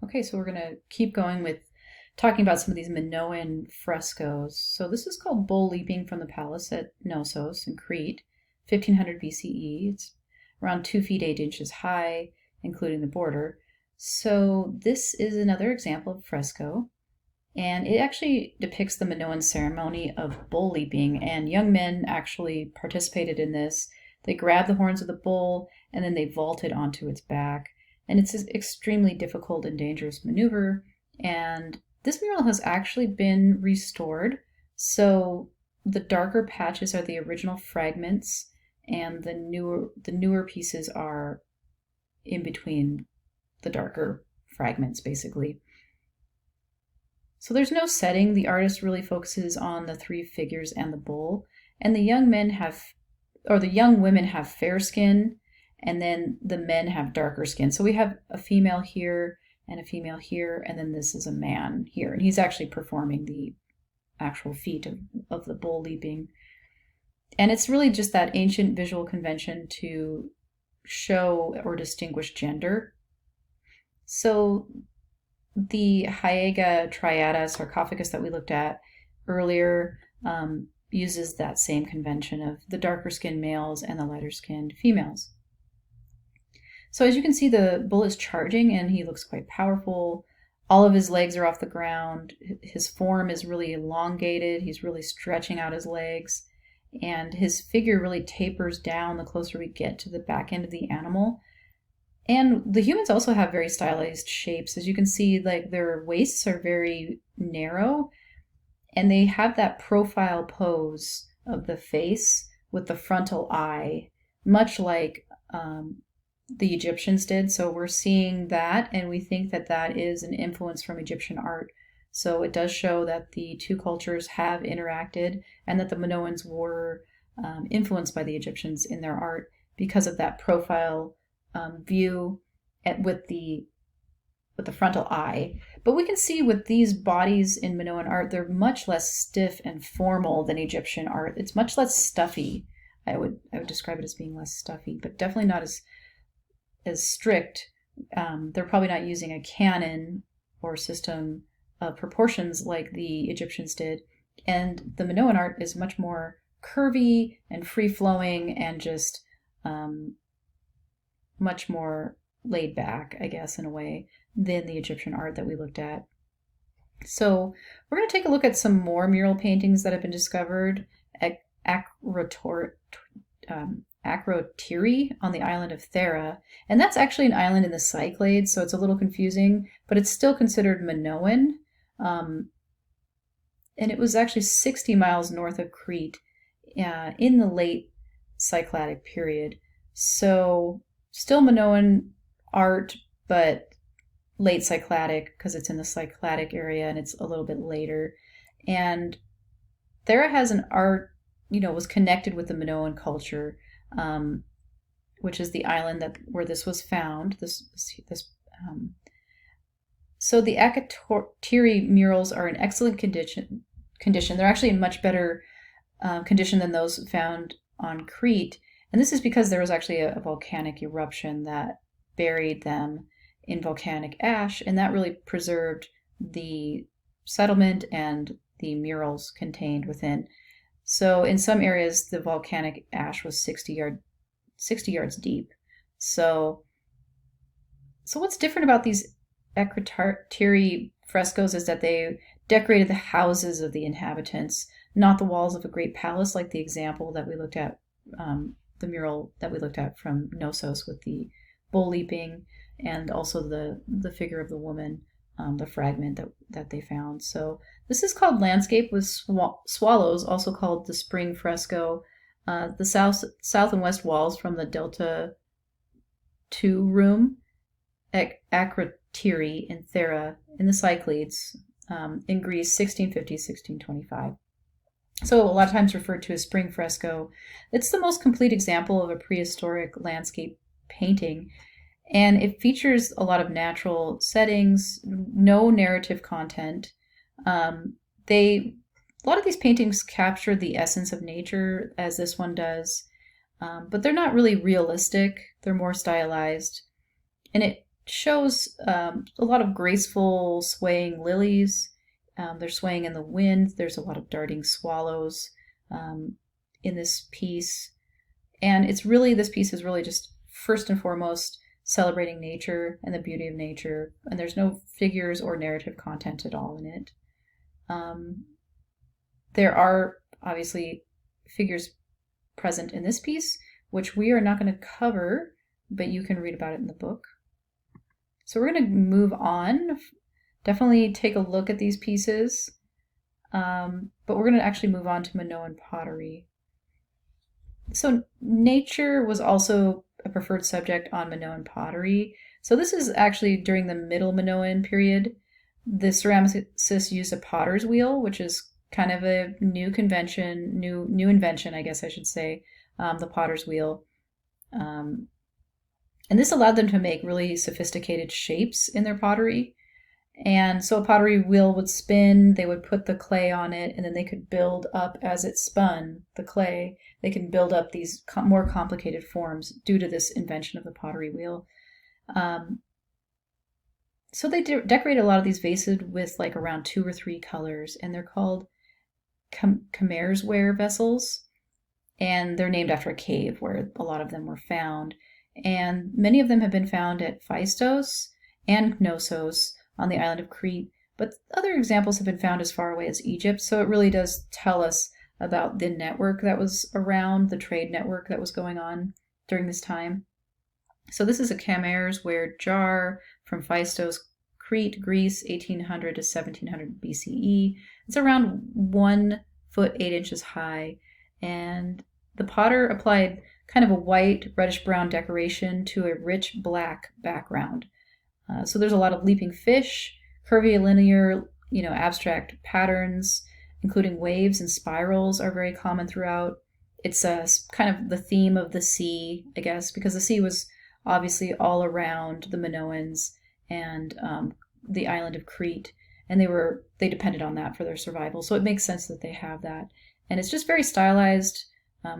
Okay, so we're going to keep going with talking about some of these Minoan frescoes. So this is called Bull Leaping from the Palace at Knossos in Crete, 1500 BCE. It's around 2 feet 8 inches high, including the border. So this is another example of fresco, and it actually depicts the Minoan ceremony of bull leaping, and young men actually participated in this. They grabbed the horns of the bull, and then they vaulted onto its back. And it's an extremely difficult and dangerous maneuver, and this mural has actually been restored. So the darker patches are the original fragments, and the newer pieces are in between the darker fragments, basically. So there's no setting. The artist really focuses on the three figures and the bull, and the young women have fair skin, and then the men have darker skin. So we have a female here and a female here, and then this is a man here, and he's actually performing the actual feat of the bull leaping. And it's really just that ancient visual convention to show or distinguish gender. So the Haega Triada sarcophagus that we looked at earlier uses that same convention of the darker skinned males and the lighter skinned females. So as you can see, the bull is charging and he looks quite powerful. All of his legs are off the ground. His form is really elongated. He's really stretching out his legs. And his figure really tapers down the closer we get to the back end of the animal. And the humans also have very stylized shapes. As you can see, like their waists are very narrow, and they have that profile pose of the face with the frontal eye, much like the Egyptians did. So we're seeing that, and we think that that is an influence from Egyptian art. So it does show that the two cultures have interacted, and that the Minoans were influenced by the Egyptians in their art because of that profile view with the frontal eye. But we can see with these bodies in Minoan art, they're much less stiff and formal than Egyptian art. It's much less stuffy. I would describe it as being less stuffy, but definitely not as strict. They're probably not using a canon or system of proportions like the Egyptians did. And the Minoan art is much more curvy and free-flowing and just much more laid back, I guess, in a way, than the Egyptian art that we looked at. So we're going to take a look at some more mural paintings that have been discovered at Akrotiri on the island of Thera. And that's actually an island in the Cyclades, so it's a little confusing, but it's still considered Minoan. And it was actually 60 miles north of Crete in the late Cycladic period. So still Minoan art, but late Cycladic because it's in the Cycladic area and it's a little bit later. And Thera has an art, was connected with the Minoan culture, which is the island where this was found. So the Akrotiri murals are in excellent condition. They're actually in much better condition than those found on Crete. And this is because there was actually a volcanic eruption that buried them in volcanic ash, and that really preserved the settlement and the murals contained within. So in some areas, the volcanic ash was 60 yards deep. So what's different about these Akrotiri frescoes is that they decorated the houses of the inhabitants, not the walls of a great palace like the example that we looked at, the mural that we looked at from Knossos with the bull leaping, and also the figure of the woman, the fragment that they found. So this is called Landscape with Swallows, also called the Spring Fresco. The south and west walls from the Delta 2 room at Akrotiri in Thera in the Cyclades in Greece, 1650-1625. So a lot of times referred to as spring fresco. It's the most complete example of a prehistoric landscape painting, and it features a lot of natural settings, no narrative content. A lot of these paintings capture the essence of nature, as this one does, but they're not really realistic. They're more stylized, and it shows a lot of graceful swaying lilies. They're swaying in the wind. There's a lot of darting swallows in this piece. And this piece is really just first and foremost celebrating nature and the beauty of nature. And there's no figures or narrative content at all in it. There are obviously figures present in this piece, which we are not going to cover, but you can read about it in the book. So we're going to move on. Definitely take a look at these pieces, but we're going to actually move on to Minoan pottery. So nature was also a preferred subject on Minoan pottery. So this is actually during the Middle Minoan period. The ceramicists used a potter's wheel, which is kind of a new invention, I guess I should say, the potter's wheel. And this allowed them to make really sophisticated shapes in their pottery. And so a pottery wheel would spin, they would put the clay on it, and then they could build up as it spun the clay. They can build up these more complicated forms due to this invention of the pottery wheel. So they decorate a lot of these vases with like around 2 or 3 colors, and they're called Khmer's ware vessels. And they're named after a cave where a lot of them were found. And many of them have been found at Phaistos and Knossos on the island of Crete, but other examples have been found as far away as Egypt. So it really does tell us about the network that was around, the trade network that was going on during this time. So this is a Khmer's ware jar from Phaistos, Crete, Greece, 1800 to 1700 BCE. It's around 1 foot 8 inches high, and the potter applied kind of a white, reddish-brown decoration to a rich black background. So there's a lot of leaping fish, curvilinear, abstract patterns, including waves and spirals are very common throughout. It's kind of the theme of the sea, I guess, because the sea was obviously all around the Minoans and the island of Crete, and they depended on that for their survival. So it makes sense that they have that. And it's just very stylized,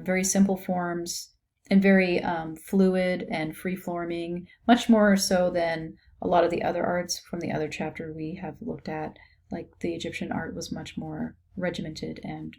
very simple forms, and very fluid and free-forming, much more so than a lot of the other arts from the other chapter we have looked at. Like the Egyptian art was much more regimented and,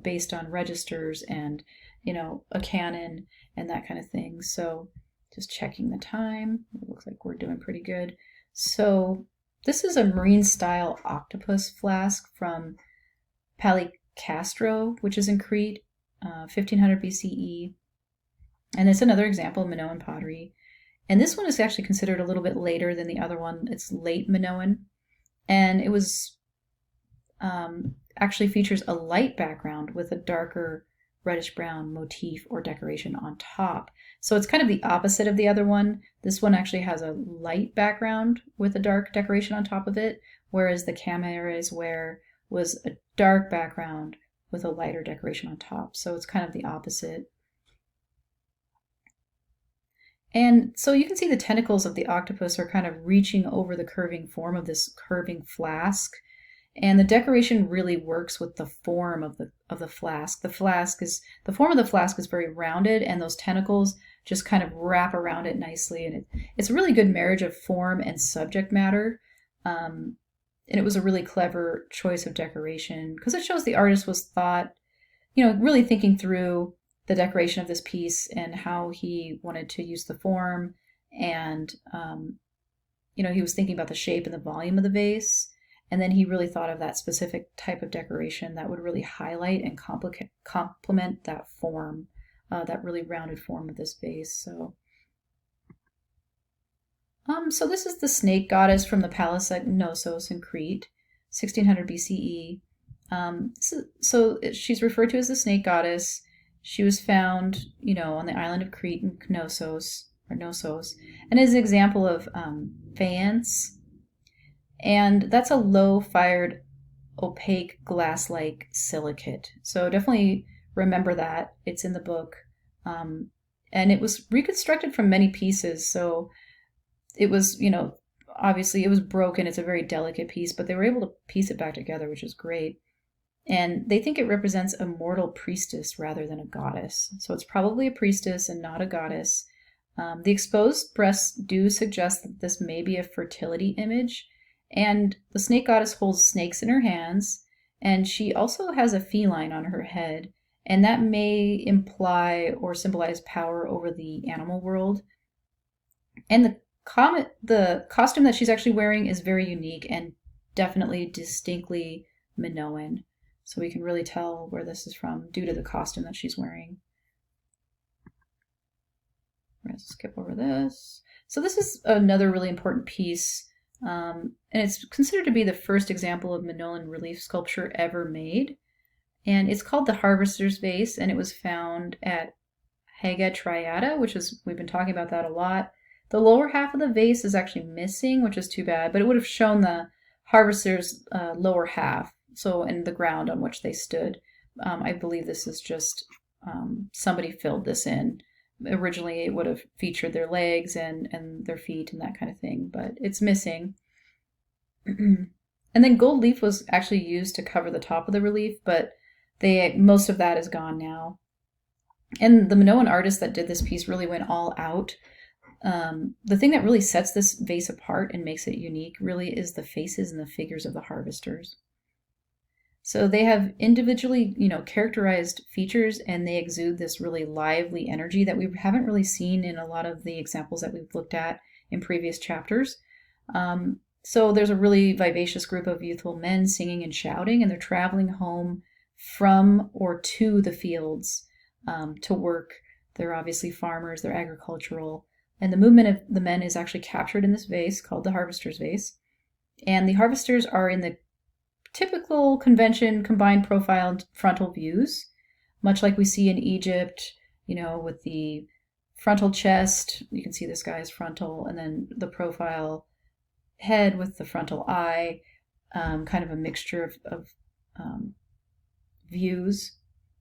based on registers and, a canon and that kind of thing. So just checking the time. It looks like we're doing pretty good. So this is a marine style octopus flask from Palikastro, which is in Crete, 1500 BCE. And it's another example of Minoan pottery. And this one is actually considered a little bit later than the other one. It's late Minoan. And it was actually features a light background with a darker reddish brown motif or decoration on top. So it's kind of the opposite of the other one. This one actually has a light background with a dark decoration on top of it, whereas the Khmer's ware was a dark background with a lighter decoration on top. So it's kind of the opposite. And so you can see the tentacles of the octopus are kind of reaching over the curving form of this curving flask. And the decoration really works with the form of the flask. The form of the flask is very rounded, and those tentacles just kind of wrap around it nicely. And it's a really good marriage of form and subject matter. And it was a really clever choice of decoration because it shows the artist was really thinking through the decoration of this piece and how he wanted to use the form. And, he was thinking about the shape and the volume of the vase. And then he really thought of that specific type of decoration that would really highlight and complement that form, that really rounded form of this vase. So this is the snake goddess from the palace at Knossos in Crete, 1600 BCE. So she's referred to as the snake goddess. She was found, on the island of Crete in Knossos, and is an example of faience. And that's a low-fired, opaque, glass-like silicate. So definitely remember that. It's in the book. And it was reconstructed from many pieces. So it was, obviously it was broken. It's a very delicate piece, but they were able to piece it back together, which is great. And they think it represents a mortal priestess rather than a goddess. So it's probably a priestess and not a goddess. The exposed breasts do suggest that this may be a fertility image, and the snake goddess holds snakes in her hands, and she also has a feline on her head, and that may imply or symbolize power over the animal world. And the costume that she's actually wearing is very unique and definitely distinctly Minoan. So we can really tell where this is from due to the costume that she's wearing. We're going to skip over this. So this is another really important piece, and it's considered to be the first example of Minoan relief sculpture ever made. And it's called the Harvester's Vase, and it was found at Haga Triada, which is, we've been talking about that a lot. The lower half of the vase is actually missing, which is too bad, but it would have shown the harvester's lower half, so in the ground on which they stood. I believe this is just somebody filled this in. Originally, it would have featured their legs and their feet and that kind of thing, but it's missing. And then gold leaf was actually used to cover the top of the relief, but most of that is gone now. And the Minoan artist that did this piece really went all out. The thing that really sets this vase apart and makes it unique really is the faces and the figures of the harvesters. So they have individually, characterized features, and they exude this really lively energy that we haven't really seen in a lot of the examples that we've looked at in previous chapters. So there's a really vivacious group of youthful men singing and shouting, and they're traveling home from or to the fields to work. They're obviously farmers, they're agricultural. And the movement of the men is actually captured in this vase called the Harvester's Vase. And the harvesters are in the typical convention combined profile frontal views, much like we see in Egypt, with the frontal chest. You can see this guy's frontal, and then the profile head with the frontal eye, kind of a mixture of views.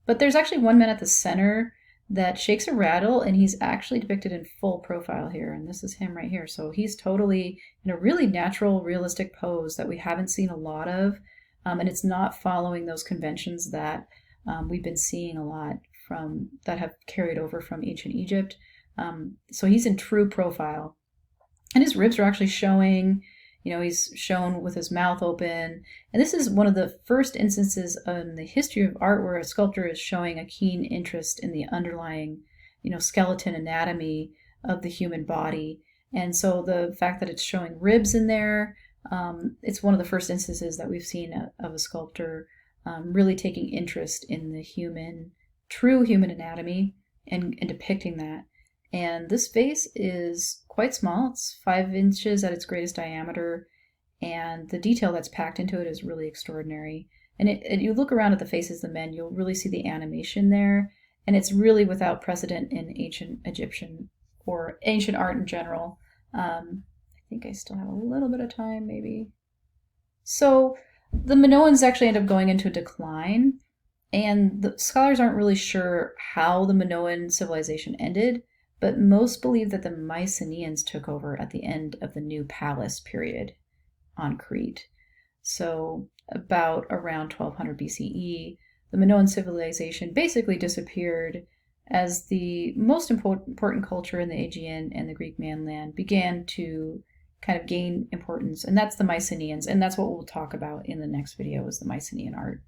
But there's actually one man at the center that shakes a rattle, and he's actually depicted in full profile here, and this is him right here. So he's totally in a really natural, realistic pose that we haven't seen a lot of, and it's not following those conventions that we've been seeing a lot from that have carried over from ancient Egypt. So he's in true profile, and his ribs are actually showing. He's shown with his mouth open. And this is one of the first instances in the history of art where a sculptor is showing a keen interest in the underlying, skeleton anatomy of the human body. And so the fact that it's showing ribs in there, it's one of the first instances that we've seen of a sculptor really taking interest in the true human anatomy and depicting that. And this vase is quite small. It's 5 inches at its greatest diameter, and the detail that's packed into it is really extraordinary. And you look around at the faces of the men, you'll really see the animation there, and it's really without precedent in ancient Egyptian or ancient art in general. I think I still have a little bit of time, maybe. So the Minoans actually end up going into decline, and the scholars aren't really sure how the Minoan civilization ended, but most believe that the Mycenaeans took over at the end of the New Palace period on Crete. So about around 1200 BCE, the Minoan civilization basically disappeared as the most important culture in the Aegean and the Greek mainland began to kind of gain importance, and that's the Mycenaeans, and that's what we'll talk about in the next video is the Mycenaean art,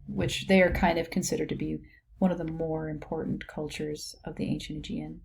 which they are kind of considered to be one of the more important cultures of the ancient Aegean.